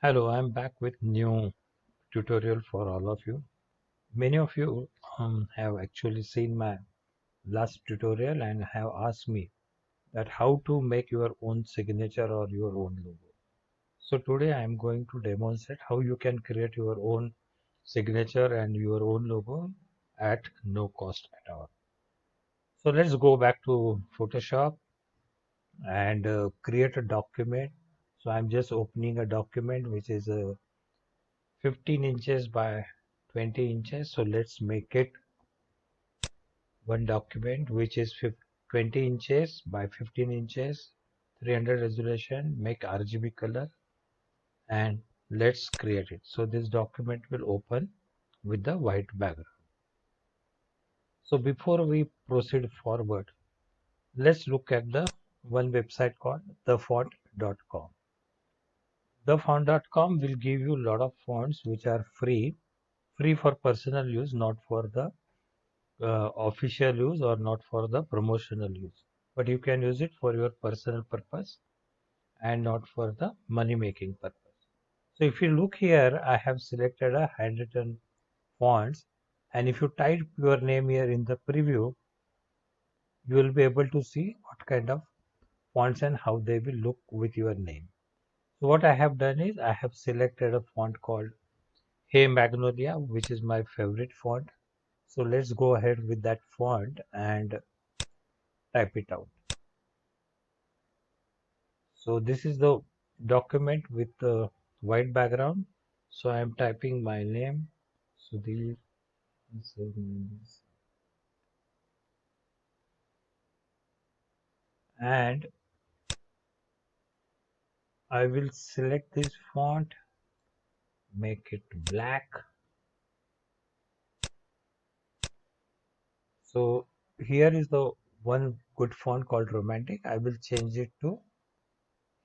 Hello, I'm back with new tutorial for all of you. Many of you have actually seen my last tutorial and have asked me that how to make your own signature or your own logo. So today I'm going to demonstrate how you can create your own signature and your own logo at no cost at all. So let's go back to Photoshop and create a document. So I'm just opening a document which is 15 inches by 20 inches. So let's make it one document which is 20 inches by 15 inches, 300 resolution, make RGB color, and let's create it. So this document will open with the white background. So before we proceed forward, let's look at the one website called thefont.com. Thefont.com will give you a lot of fonts which are free for personal use, not for the official use or not for the promotional use, but you can use it for your personal purpose and not for the money making purpose. So if you look here, I have selected a handwritten fonts, and if you type your name here in the preview, you will be able to see what kind of fonts and how they will look with your name. So what I have done is I have selected a font called HeyMagnolia, which is my favorite font. So let's go ahead with that font and type it out. So this is the document with the white background. So I am typing my name, Sudhir, and I will select this font, make it black. So here is the one good font called Romantic. I will change it to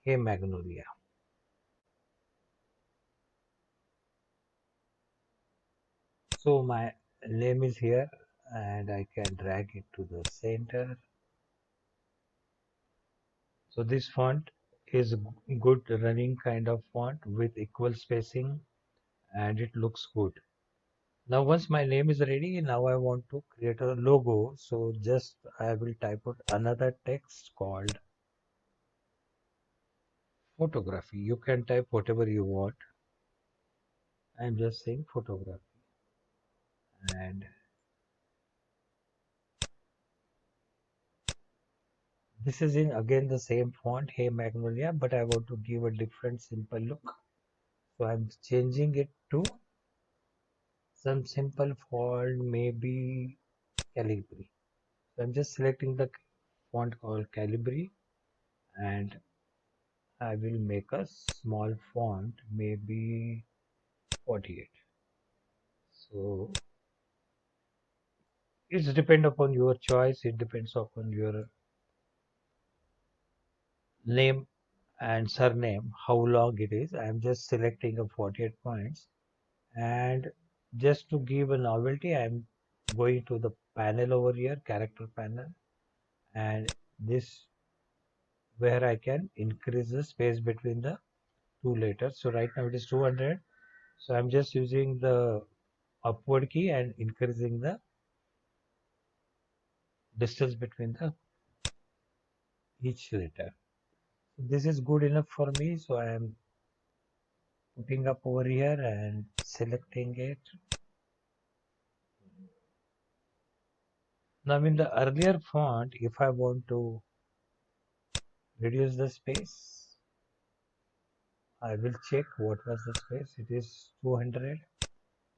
Hey Magnolia. So my name is here and I can drag it to the center. So this font is good running kind of font with equal spacing and it looks good. Now once my name is ready, now I want to create a logo. So just I will type out another text called photography. You can type whatever you want. I'm just saying photography. And this is in again the same font, Hey Magnolia, but I want to give a different simple look. So I'm changing it to some simple font, maybe Calibri. So I'm just selecting the font called Calibri and I will make a small font, maybe 48. So it's depend upon your choice. It depends upon your name and surname, how long it is. I'm just selecting a 48 points. And just to give a novelty, I'm going to the panel over here, character panel. And this where I can increase the space between the two letters. So right now it is 200. So I'm just using the upward key and increasing the distance between the each letter. So this is good enough for me. So I am putting up over here and selecting it. Now in the earlier font, if I want to reduce the space, I will check what was the space. It is 200.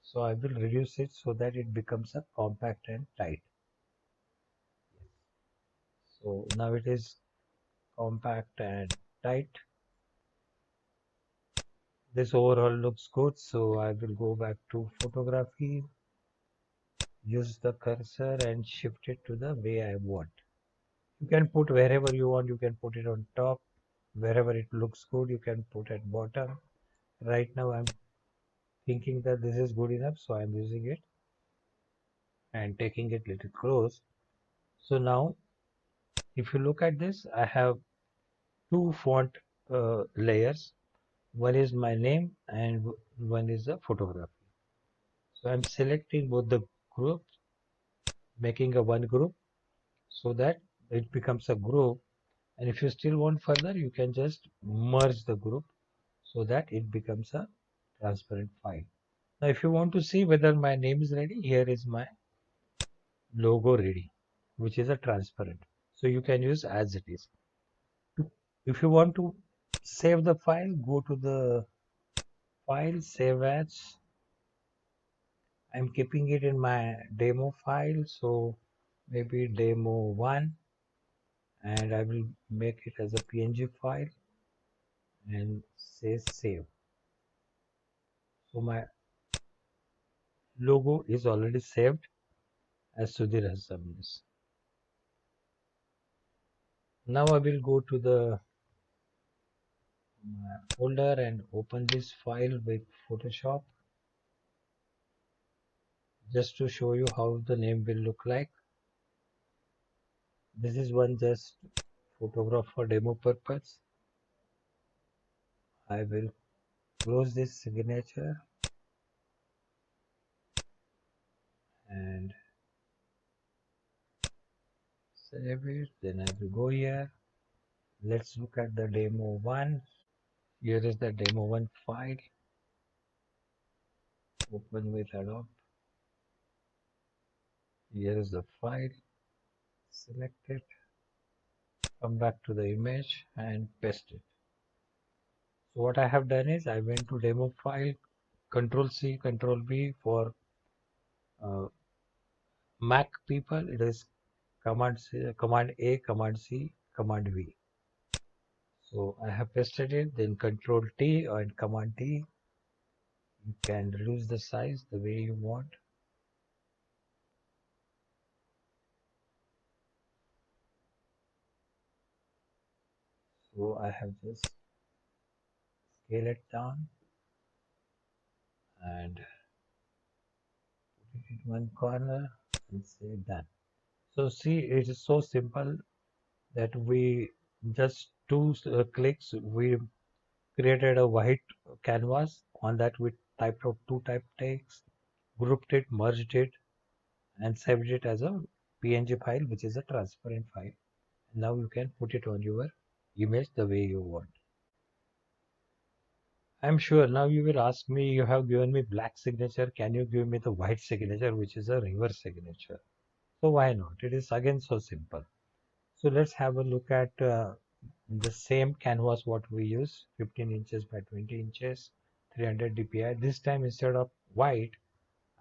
So I will reduce it so that it becomes a compact and tight. So now it is compact and tight. This overall looks good. So I will go back to photography, use the cursor and shift it to the way I want. You can put wherever you want. You can put it on top. Wherever it looks good, you can put at bottom. Right now I'm thinking that this is good enough. So I'm using it and taking it little close. So now if you look at this, I have two font layers. One is my name and one is the photography. So I'm selecting both the groups, making a one group so that it becomes a group. And if you still want further, you can just merge the group so that it becomes a transparent file. Now, if you want to see whether my name is ready, here is my logo ready, which is a transparent. So you can use as it is. If you want to save the file, go to the file, save as. I'm keeping it in my demo file, so maybe demo 1, and I will make it as a PNG file and say save. So my logo is already saved as Sudhir has done this. Now I will go to the folder and open this file with Photoshop just to show you how the name will look like. This is one just photograph for demo purpose. I will close this signature and save it. Then I will go here. Let's look at the demo 1. Here is the demo 1 file. Open with Adobe. Here is the file. Select it. Come back to the image and paste it. So what I have done is I went to demo file, Control C, Control V for Mac people. It is Command C, Command A, Command C, Command V. So I have pasted it. Then Control T and Command T. You can reduce the size the way you want. So I have just scale it down and put it in one corner and say done. So see, it is so simple that we just two clicks we created a white canvas. On that we typed out two type text, grouped it, merged it, and saved it as a PNG file, which is a transparent file. Now you can put it on your image the way you want. I'm sure now you will ask me, you have given me black signature, can you give me the white signature, which is a reverse signature? So why not? It is again so simple. So let's have a look at the same canvas what we use, 15 inches by 20 inches, 300 dpi. This time instead of white,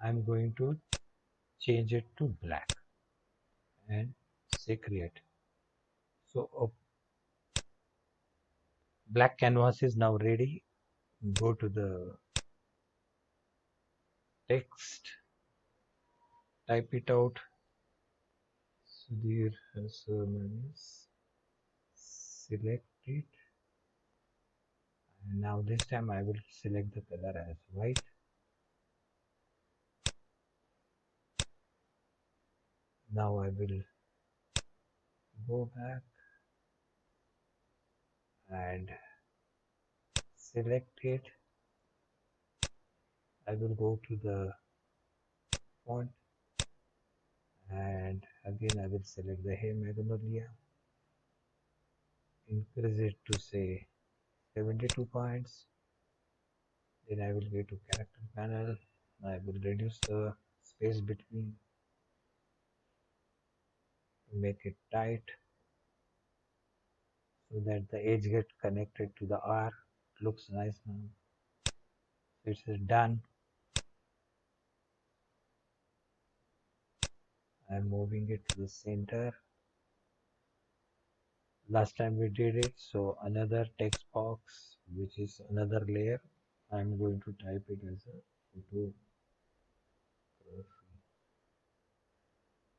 I'm going to change it to black and say create. So black canvas is now ready. Go to the text, type it out. Sudhir has select it, and now this time I will select the color as white. Now I will go back and select it. I will go to the font and again I will select the HeyMagnolia, increase it to say 72 points. Then I will go to character panel. I will reduce the space between to make it tight so that the edge get connected to the R. Looks nice now. It is done. I'm moving it to the center. Last time we did it, so another text box, which is another layer. I'm going to type it as a photo.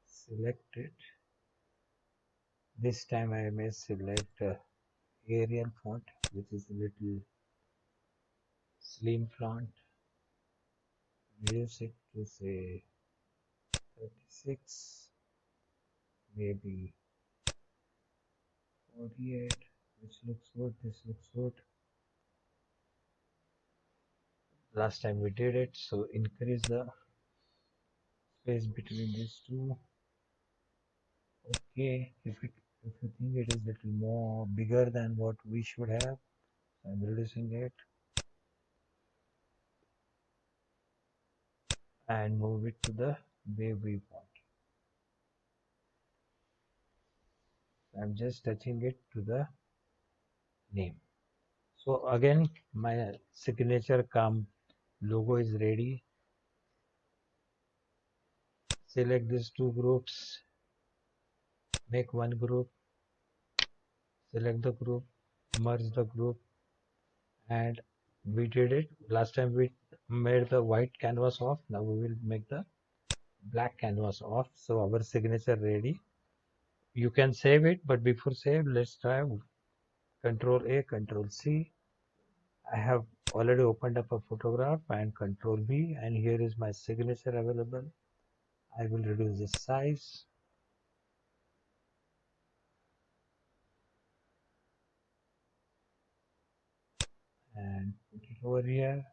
Select it. This time I may select Arial font, which is a little slim font. Reduce it to say 36, maybe 48, which looks good. This looks good. last time we did it. So increase the space between these two. Okay, if you think it is little more bigger than what we should have, I'm reducing it and move it to the way we want. I'm just touching it to the name. So again, my signature come logo is ready. Select these two groups, make one group, select the group, merge the group, and we did it. Last time we made the white canvas off. Now we will make the black canvas off. So our signature ready. You can save it, but before save, let's try Control A, Control C. I have already opened up a photograph and Control V, and here is my signature available. I will reduce the size and put it over here.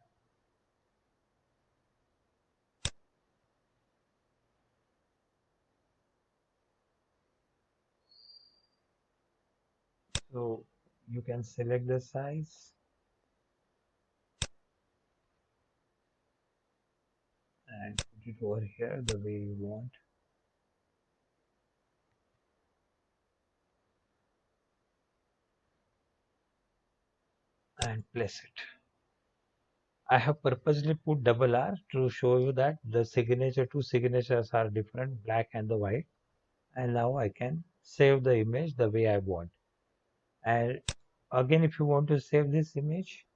So you can select the size and put it over here the way you want and place it. I have purposely put double R to show you that the signature, two signatures are different, black and the white. And now I can save the image the way I want. And again, if you want to save this image,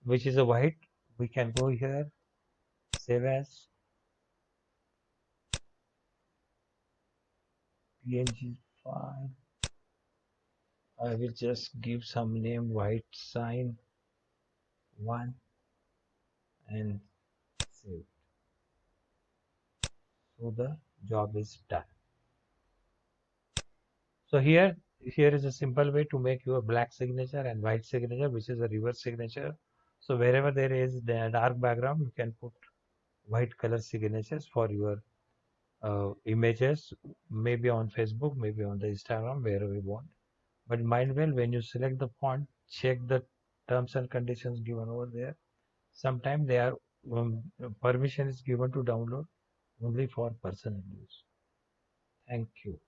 which is a white, we can go here, save as PNG file. I will just give some name white sign 1 and save. So the job is done. So here is a simple way to make your black signature and white signature, which is a reverse signature. So wherever there is the dark background, you can put white color signatures for your images, maybe on Facebook, maybe on the Instagram, wherever you want. But mind well, when you select the font, check the terms and conditions given over there. Sometimes they are permission is given to download only for personal use. Thank you.